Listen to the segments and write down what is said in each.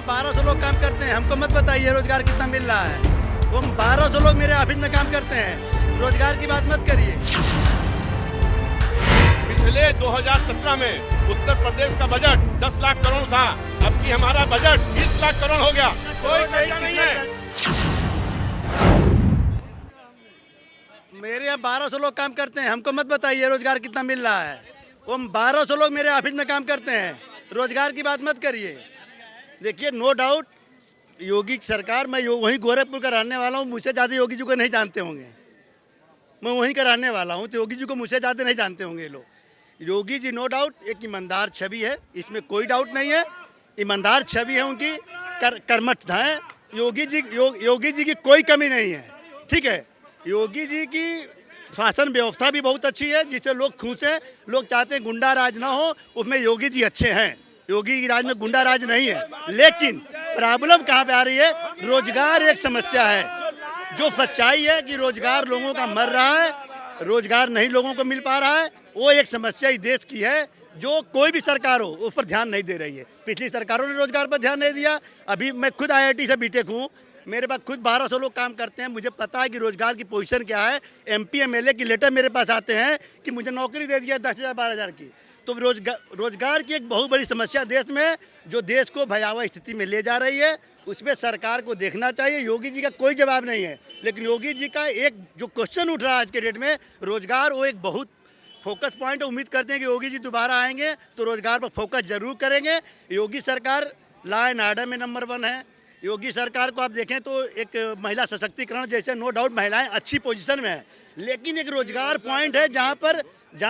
यहाँ 1200 लोग काम करते हैं, हमको मत बताइए रोजगार कितना मिल रहा है। वो 1200 लोग मेरे ऑफिस में काम करते हैं, रोजगार की बात मत करिए। पिछले 2017 में उत्तर प्रदेश का बजट 10 लाख करोड़ था, अब की हमारा बजट 20 लाख करोड़ हो गया। कोई कर्जा नहीं है। मेरे यहाँ 1200 लोग काम करते हैं, हमको मत बताइए रोजगार कितना मिल रहा है। वो 1200 लोग मेरे ऑफिस में काम करते हैं, रोजगार की बात मत करिए। देखिए, नो डाउट योगी सरकार, मैं वहीं गोरखपुर का रहने वाला हूँ, मुझसे ज़्यादा योगी जी को नहीं जानते होंगे। मैं वहीं का रहने वाला हूँ, तो योगी जी को मुझसे ज़्यादा नहीं जानते होंगे लोग। योगी जी नो डाउट एक ईमानदार छवि है, इसमें कोई डाउट नहीं है। ईमानदार छवि है उनकी, कर्मठता है। योगी जी की कोई कमी नहीं है, ठीक है। योगी जी की शासन व्यवस्था भी बहुत अच्छी है, जिससे लोग खुश हैं। लोग चाहते हैं गुंडा राज ना हो, उसमें योगी जी अच्छे हैं। योगी की राज में गुंडा राज नहीं है। लेकिन प्रॉब्लम कहाँ पे आ रही है? रोजगार एक समस्या है। जो सच्चाई है कि रोजगार लोगों का मर रहा है, रोजगार नहीं लोगों को मिल पा रहा है, वो एक समस्या इस देश की है, जो कोई भी सरकार हो उस पर ध्यान नहीं दे रही है। पिछली सरकारों ने रोजगार पर ध्यान नहीं दिया। अभी मैं खुद IIT से बीटेक हूँ, मेरे पास खुद 1200 लोग काम करते हैं। मुझे पता है कि रोजगार की पोजीशन क्या है। MP MLA की लेटर मेरे पास आते हैं कि मुझे नौकरी दे दिया 10,000 12,000 की। तो रोजगार की एक बहुत बड़ी समस्या देश में, जो देश को भयावह स्थिति में ले जा रही है, उसमें सरकार को देखना चाहिए। योगी जी का कोई जवाब नहीं है, लेकिन योगी जी का एक जो क्वेश्चन उठ रहा है आज के डेट में, रोजगार, वो एक बहुत फोकस पॉइंट है। उम्मीद करते हैं कि योगी जी दोबारा आएंगे तो रोजगार पर फोकस जरूर करेंगे। योगी सरकार लॉ एंड ऑर्डर में नंबर 1 है। योगी सरकार को आप देखें तो एक महिला सशक्तिकरण जैसे नो डाउट महिलाएं अच्छी पोजीशन में है, लेकिन एक रोजगार पॉइंट है जहां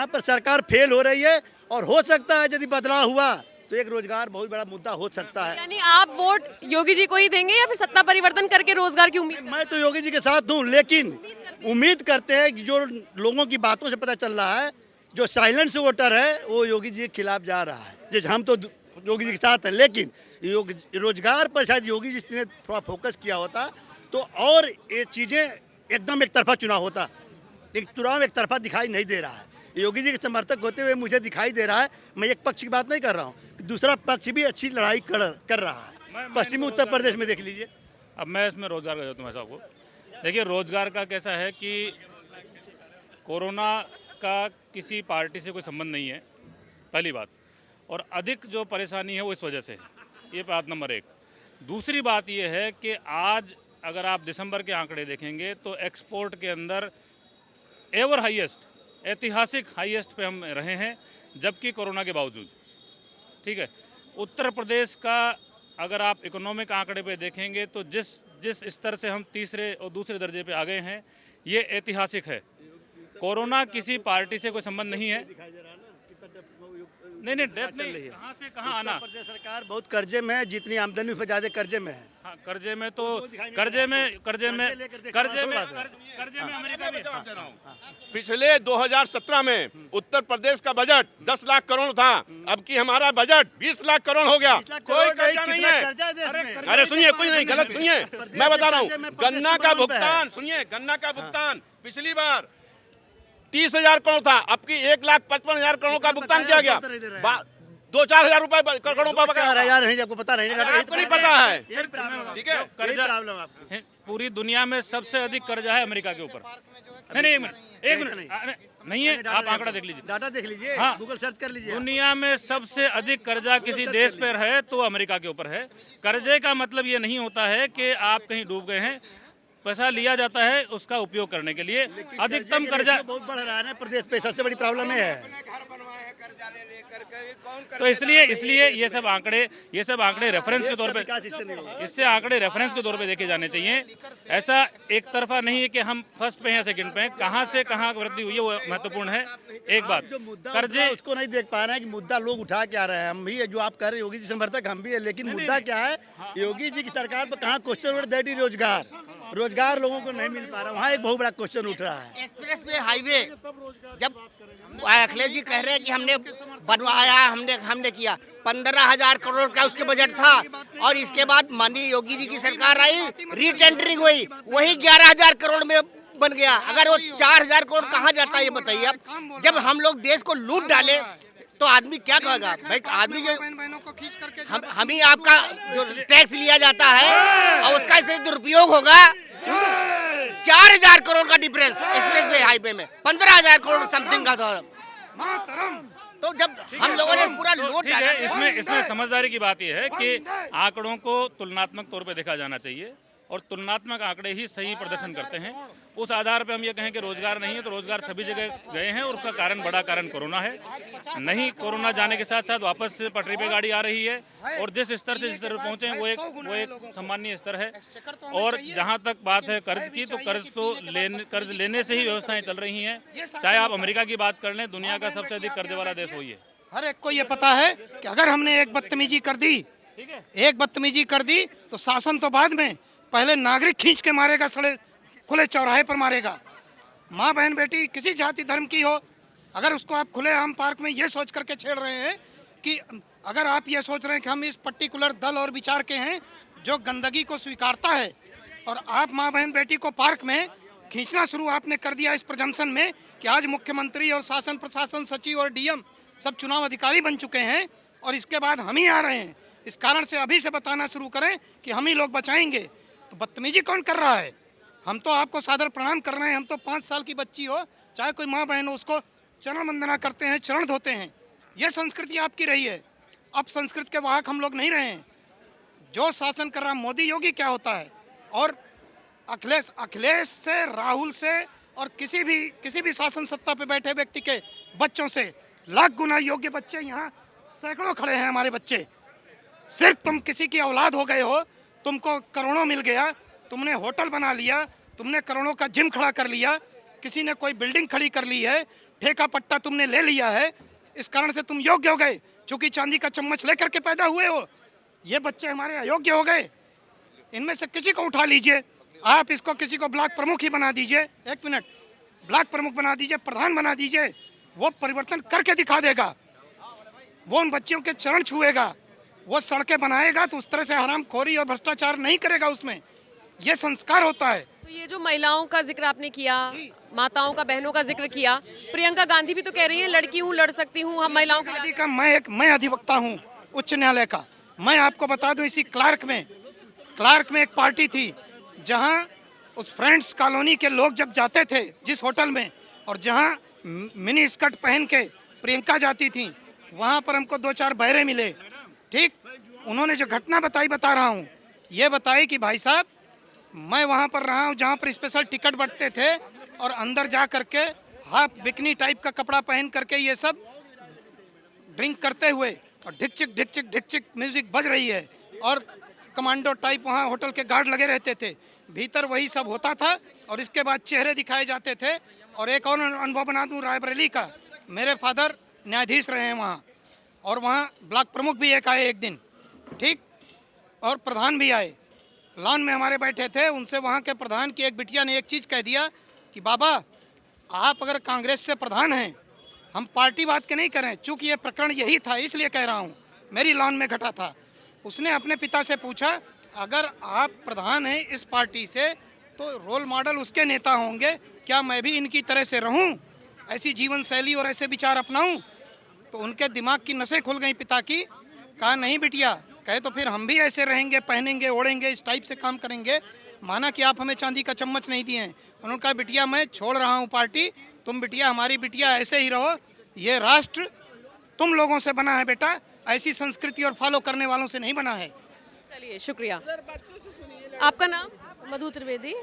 पर सरकार फेल हो रही है। और हो सकता है यदि बदलाव हुआ तो एक रोजगार बहुत बड़ा मुद्दा हो सकता है। यानी आप वोट योगी जी को ही देंगे या फिर सत्ता परिवर्तन करके रोजगार की उम्मीद? मैं तो योगी जी के साथ हूँ, लेकिन उम्मीद करते हैं कि जो लोगों की बातों से पता चल रहा है, जो साइलेंस वोटर है वो योगी जी के खिलाफ जा रहा है। जैसे हम तो योगी जी के साथ हैं, लेकिन रोजगार पर शायद योगी जी ने थोड़ा फोकस किया होता तो और ये चीज़ें एकदम एक तरफा चुनाव होता। एक चुनाव एक तरफा दिखाई नहीं दे रहा है। योगी जी के समर्थक होते हुए मुझे दिखाई दे रहा है, मैं एक पक्ष की बात नहीं कर रहा हूँ, दूसरा पक्ष भी अच्छी लड़ाई कर रहा है। पश्चिमी उत्तर प्रदेश में देख लीजिए। अब मैं इसमें रोजगार का देता हूँ साहब को। देखिए, रोजगार का कैसा है कि कोरोना का किसी पार्टी से कोई संबंध नहीं है, पहली बात। और अधिक जो परेशानी है वो इस वजह से है, ये बात नंबर 1। दूसरी बात ये है कि आज अगर आप दिसंबर के आंकड़े देखेंगे तो एक्सपोर्ट के अंदर एवर हाईएस्ट, ऐतिहासिक हाईएस्ट पे हम रहे हैं, जबकि कोरोना के बावजूद, ठीक है। उत्तर प्रदेश का अगर आप इकोनॉमिक आंकड़े पे देखेंगे तो जिस स्तर से हम तीसरे और दूसरे दर्जे पे आ गए हैं, ये ऐतिहासिक है। कोरोना किसी पार्टी से कोई संबंध नहीं है। नहीं, डेट नहीं, कहाँ से कहाँ आना। प्रदेश सरकार बहुत कर्जे में है, जितनी आमदनी उससे ज्यादा कर्जे में है। हाँ, कर्जे में अमेरिका भी। पिछले 2017 में उत्तर प्रदेश का बजट 10 लाख करोड़ था, अब की हमारा बजट 20 लाख करोड़ हो गया। कोई कर्जा नहीं है। अरे सुनिए, कुछ नहीं, गलत सुनिए, मैं बता रहा हूँ। गन्ना का भुगतान सुनिए, गन्ना का भुगतान पिछली बार 30,000 करोड़ था, अब की 1,55,000 करोड़ का भुगतान किया गया। 2-4 हजार रुपए करोड़ों का बकाया नहीं, आपको पता नहीं, आपको नहीं पता है, ठीक है। कर्जा पूरी दुनिया में सबसे अधिक कर्जा है अमेरिका के ऊपर। नहीं, एक मिनट नहीं है, आप आंकड़ा देख लीजिए, डाटा देख लीजिए, हाँ, गूगल सर्च कर लीजिए। दुनिया में सबसे अधिक कर्जा किसी देश पर है तो अमेरिका के ऊपर है। कर्जे का मतलब ये नहीं होता है कि आप कहीं डूब गए हैं। पैसा लिया जाता है उसका उपयोग करने के लिए। अधिकतम कर्जा बहुत बढ़ रहा है ना प्रदेश पे, सबसे बड़ी प्रॉब्लम है। तो इसलिए ये सब आंकड़े रेफरेंस के तौर पे, इससे आंकड़े रेफरेंस के तौर पे देखे जाने चाहिए। ऐसा एक तरफा नहीं है कि हम फर्स्ट पे हैं या सेकंड पे हैं। कहाँ से कहाँ वृद्धि हुई है वो महत्वपूर्ण है। एक बात, जो मुद्दा कर्जे उसको नहीं देख पा रहे हैं कि मुद्दा लोग उठा क्या रहे हैं। हम भी है, जो आप कह रहे हैं योगी जी समर्थक हम भी है, लेकिन मुद्दा क्या है? योगी जी की सरकार पर कहाँ क्वेश्चन उठ, दैट इज रोजगार लोगों को नहीं मिल पा रहा। वहाँ एक बहुत बड़ा क्वेश्चन उठ रहा है। एक्सप्रेस वे हाईवे जब अखिलेश जी कह रहे हैं कि हमने बनवाया, हमने किया, 15,000 करोड़ का उसके बजट था, और इसके बाद माननीय योगी जी की सरकार आई, रीटेंडरिंग हुई, वही 11,000 करोड़ में बन गया। अगर वो 4,000 करोड़ कहाँ जाता है ये बताइए आप। जब हम लोग देश को लूट डाले तो आदमी क्या कहेगा भाई? आदमी के हम ही आपका जो टैक्स लिया जाता है और उसका इससे दुरुपयोग होगा। 4000 करोड़ का डिफरेंस एक्सप्रेस वे हाईवे में, 15000 करोड़ समथिंग का था। तो जब हम लोगों ने पूरा लोड ठीक है, इसमें समझदारी की बात यह है कि आंकड़ों को तुलनात्मक तौर पे देखा जाना चाहिए और तुलनात्मक आंकड़े ही सही प्रदर्शन करते हैं। उस आधार पे हम ये कहें कि रोजगार नहीं है तो रोजगार सभी जगह गए हैं और उसका कारण, बड़ा कारण कोरोना है। नहीं, कोरोना जाने के साथ साथ वापस पटरी पे गाड़ी आ रही है और जिस स्तर से जिस स्तर पर पहुंचे हैं वो एक सम्मानीय स्तर है। और जहां तक बात है कर्ज की, तो कर्ज लेने से ही व्यवस्थाएं चल रही हैं। चाहे आप अमेरिका की बात कर लें, दुनिया का सबसे अधिक कर्ज वाला देश वही है। हर एक को ये पता है कि अगर हमने एक बदतमीजी कर दी, एक बदतमीजी कर दी तो शासन तो बाद में, पहले नागरिक खींच के मारेगा, सड़े खुले चौराहे पर मारेगा। माँ बहन बेटी किसी जाति धर्म की हो, अगर उसको आप खुले आम पार्क में ये सोच करके छेड़ रहे हैं कि अगर आप ये सोच रहे हैं कि हम इस पर्टिकुलर दल और विचार के हैं जो गंदगी को स्वीकारता है, और आप माँ बहन बेटी को पार्क में खींचना शुरू आपने कर दिया इस प्रजम्पशन में कि आज मुख्यमंत्री और शासन प्रशासन सचिव और डीएम सब चुनाव अधिकारी बन चुके हैं और इसके बाद हम ही आ रहे हैं। इस कारण से अभी से बताना शुरू करें कि हम ही लोग बचाएंगे। तो बदतमीजी कौन कर रहा है? हम तो आपको सादर प्रणाम कर रहे हैं। हम तो 5 साल की बच्ची हो, चाहे कोई माँ बहन हो, उसको चरण वंदना करते हैं, चरण धोते हैं। ये संस्कृति आपकी रही है। अब संस्कृति के वाहक हम लोग नहीं रहे हैं। जो शासन कर रहा मोदी योगी क्या होता है, और अखिलेश से, राहुल से और किसी भी शासन सत्ता पे बैठे व्यक्ति के बच्चों से लाख गुना योग्य बच्चे यहाँ सैकड़ों खड़े हैं। हमारे बच्चे, सिर्फ तुम किसी की औलाद हो गए हो, तुमको करोड़ों मिल गया, तुमने होटल बना लिया, तुमने करोड़ों का जिम खड़ा कर लिया, किसी ने कोई बिल्डिंग खड़ी कर ली है, ठेका पट्टा तुमने ले लिया है, इस कारण से तुम योग्य हो गए। चूंकि चांदी का चम्मच लेकर के पैदा हुए हो, ये बच्चे हमारे अयोग्य हो गए। इनमें से किसी को उठा लीजिए, आप इसको किसी को ब्लॉक प्रमुख ही बना दीजिए, 1 मिनट, ब्लॉक प्रमुख बना दीजिए, प्रधान बना दीजिए, वो परिवर्तन करके दिखा देगा। वो उन बच्चियों के चरण छुएगा, वो सड़कें बनाएगा, तो उस तरह से हरामखोरी और भ्रष्टाचार नहीं करेगा। उसमें ये संस्कार होता है। तो ये जो महिलाओं का जिक्र आपने किया, माताओं का, बहनों का जिक्र किया, प्रियंका गांधी भी तो कह रही है लड़की हूँ, लड़ सकती हूँ, हम महिलाओं का मैं अधिवक्ता हूँ उच्च न्यायालय का। मैं आपको बता दूं, इसी क्लार्क में एक पार्टी थी जहाँ उस फ्रेंड्स कॉलोनी के लोग जब जाते थे जिस होटल में, और जहाँ मिनी स्कर्ट पहन के प्रियंका जाती थी, वहाँ पर हमको 2-4 बहरे मिले। ठीक, उन्होंने जो घटना बता रहा हूँ, ये बताई कि भाई साहब, मैं वहाँ पर रहा हूँ जहाँ पर स्पेशल टिकट बंटते थे, और अंदर जा करके हाफ बिकनी टाइप का कपड़ा पहन करके ये सब ड्रिंक करते हुए, और ढिक चिक म्यूजिक बज रही है, और कमांडो टाइप वहाँ होटल के गार्ड लगे रहते थे। भीतर वही सब होता था, और इसके बाद चेहरे दिखाए जाते थे। और एक और अनुभव बना दूँ रायबरेली का, मेरे फादर न्यायाधीश रहे हैं वहाँ, और वहाँ ब्लॉक प्रमुख भी एक आए एक दिन, ठीक, और प्रधान भी आए। लॉन में हमारे बैठे थे, उनसे वहाँ के प्रधान की एक बिटिया ने एक चीज़ कह दिया कि बाबा, आप अगर कांग्रेस से प्रधान हैं, हम पार्टी बात के नहीं करें, चूँकि ये प्रकरण यही था इसलिए कह रहा हूँ, मेरी लॉन में घटा था। उसने अपने पिता से पूछा, अगर आप प्रधान हैं इस पार्टी से, तो रोल मॉडल उसके नेता होंगे, क्या मैं भी इनकी तरह से रहूं, ऐसी जीवन शैली और ऐसे विचार अपनाऊं? तो उनके दिमाग की नसें खुल गई पिता की। कहा नहीं बिटिया, कहे तो फिर हम भी ऐसे रहेंगे, पहनेंगे, ओढ़ेंगे, इस टाइप से काम करेंगे। माना कि आप हमें चांदी का चम्मच नहीं दिए हैं। उन्होंने कहा बिटिया मैं छोड़ रहा हूँ पार्टी, तुम बिटिया हमारी बिटिया ऐसे ही रहो, ये राष्ट्र तुम लोगों से बना है बेटा, ऐसी संस्कृति और फॉलो करने वालों से नहीं बना है। चलिए, शुक्रिया। आपका नाम? मधु त्रिवेदी।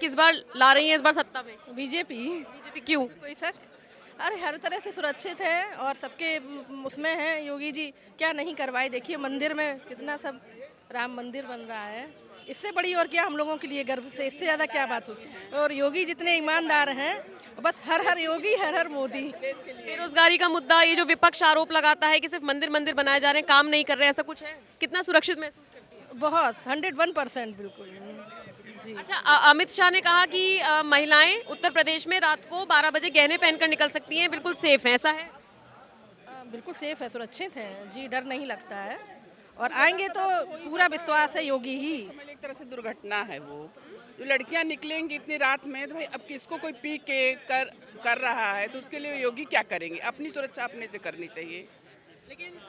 किस बार ला रही हैं इस बार सत्ता में? बीजेपी। क्यों? कोई शक? अरे हर तरह से सुरक्षित है और सबके उसमें हैं। योगी जी क्या नहीं करवाए, देखिए मंदिर में कितना सब, राम मंदिर बन रहा है, इससे बड़ी और क्या हम लोगों के लिए गर्व से, इससे ज़्यादा क्या बात होगी। और योगी जितने ईमानदार हैं, बस हर हर योगी, हर हर मोदी। बेरोजगारी का मुद्दा, ये जो विपक्ष आरोप लगाता है कि सिर्फ मंदिर बनाए जा रहे हैं, काम नहीं कर रहे हैं, ऐसा कुछ है? कितना सुरक्षित महसूस करती है? बहुत, 101% बिल्कुल जी। अच्छा, अमित शाह ने कहा कि महिलाएं उत्तर प्रदेश में रात को 12 बजे गहने पहनकर निकल सकती हैं, बिल्कुल सेफ है, ऐसा है? बिल्कुल सेफ है, सुरक्षित है जी, डर नहीं लगता है। और आएंगे तो पूरा विश्वास है योगी ही। एक तरह से दुर्घटना है वो, जो लड़कियां निकलेंगी इतनी रात में, तो भाई अब किसको कोई पी के कर रहा है, तो उसके लिए योगी क्या करेंगे? अपनी सुरक्षा अपने से करनी चाहिए। लेकिन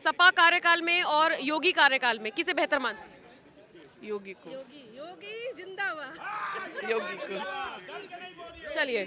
सपा कार्यकाल में और योगी कार्यकाल में किसे बेहतर मानते हैं? योगी को, योगी जिंदाबाद। योगी को। चलिए